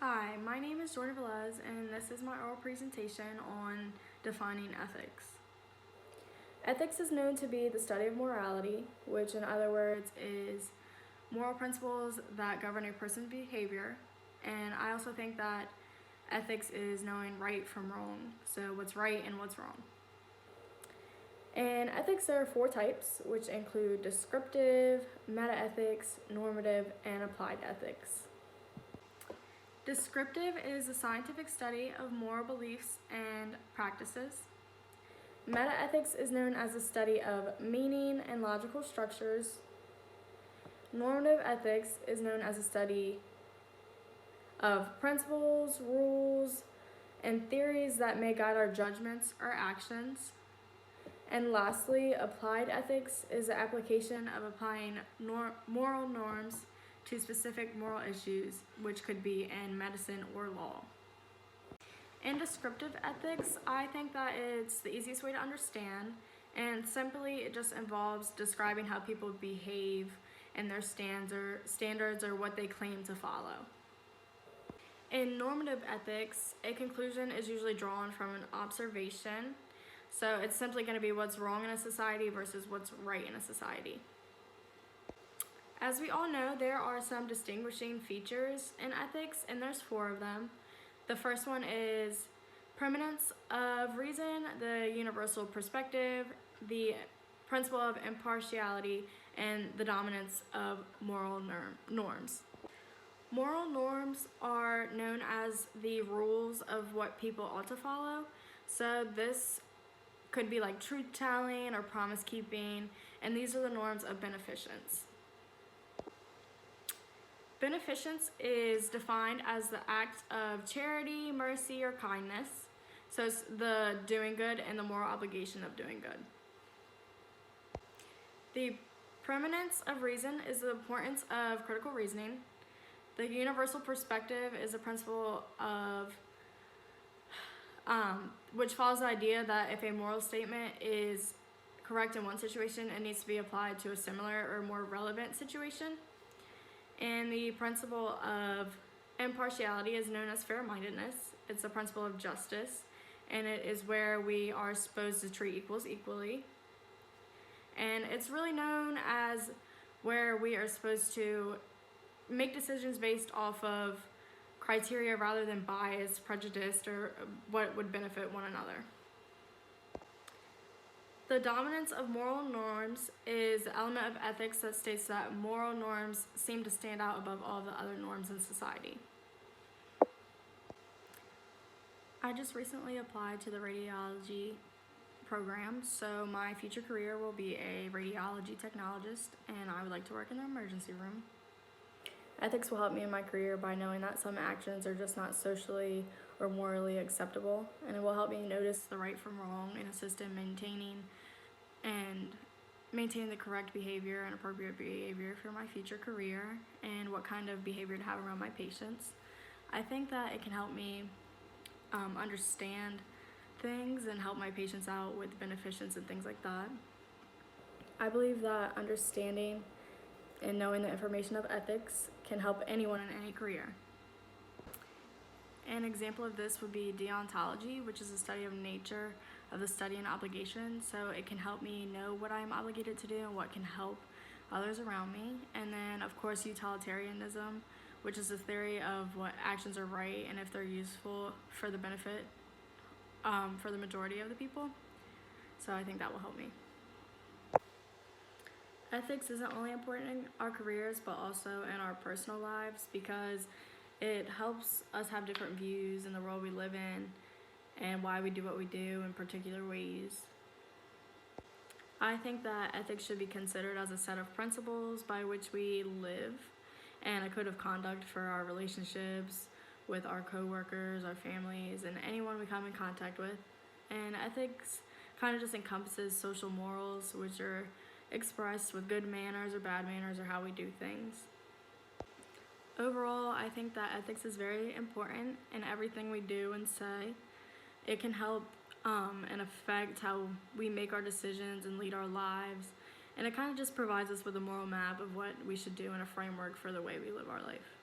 Hi, my name is Jordan Velez, and this is my oral presentation on defining ethics. Ethics is known to be the study of morality, which in other words is moral principles that govern a person's behavior. And I also think that ethics is knowing right from wrong, so what's right and what's wrong. In ethics, there are 4 types, which include descriptive, metaethics, normative, and applied ethics. Descriptive is a scientific study of moral beliefs and practices. Metaethics is known as the study of meaning and logical structures. Normative ethics is known as a study of principles, rules, and theories that may guide our judgments or actions. And lastly, applied ethics is the application of applying moral norms to specific moral issues, which could be in medicine or law. In descriptive ethics, I think that it's the easiest way to understand, and simply it just involves describing how people behave and their standards or what they claim to follow. In normative ethics, a conclusion is usually drawn from an observation, so it's simply going to be what's wrong in a society versus what's right in a society. As we all know, there are some distinguishing features in ethics, and there's 4 of them. The first one is preeminence of reason, the universal perspective, the principle of impartiality, and the dominance of moral norms. Moral norms are known as the rules of what people ought to follow. So this could be like truth-telling or promise-keeping, and these are the norms of beneficence. Beneficence is defined as the act of charity, mercy, or kindness. So it's the doing good and the moral obligation of doing good. The preeminence of reason is the importance of critical reasoning. The universal perspective is a principle of which follows the idea that if a moral statement is correct in one situation, it needs to be applied to a similar or more relevant situation. And the principle of impartiality is known as fair-mindedness. It's the principle of justice, and it is where we are supposed to treat equals equally. And it's really known as where we are supposed to make decisions based off of criteria rather than bias, prejudice, or what would benefit one another. The dominance of moral norms is the element of ethics that states that moral norms seem to stand out above all the other norms in society. I just recently applied to the radiology program, so my future career will be a radiology technologist, and I would like to work in the emergency room. Ethics will help me in my career by knowing that some actions are just not socially or morally acceptable, and it will help me notice the right from wrong and assist in maintaining the correct behavior and appropriate behavior for my future career and what kind of behavior to have around my patients. I think that it can help me understand things and help my patients out with beneficence and things like that. I believe that understanding and knowing the information of ethics can help anyone in any career. An example of this would be deontology, which is a study of nature of the study and obligation. So it can help me know what I'm obligated to do and what can help others around me. And then of course utilitarianism, which is the theory of what actions are right and if they're useful for the benefit for the majority of the people. So I think that will help me. Ethics isn't only important in our careers but also in our personal lives because it helps us have different views in the world we live in and why we do what we do in particular ways. I think that ethics should be considered as a set of principles by which we live and a code of conduct for our relationships with our coworkers, our families, and anyone we come in contact with. And ethics kind of just encompasses social morals, which are expressed with good manners or bad manners or how we do things. Overall, I think that ethics is very important in everything we do and say. It can help and affect how we make our decisions and lead our lives, and it kind of just provides us with a moral map of what we should do and a framework for the way we live our life.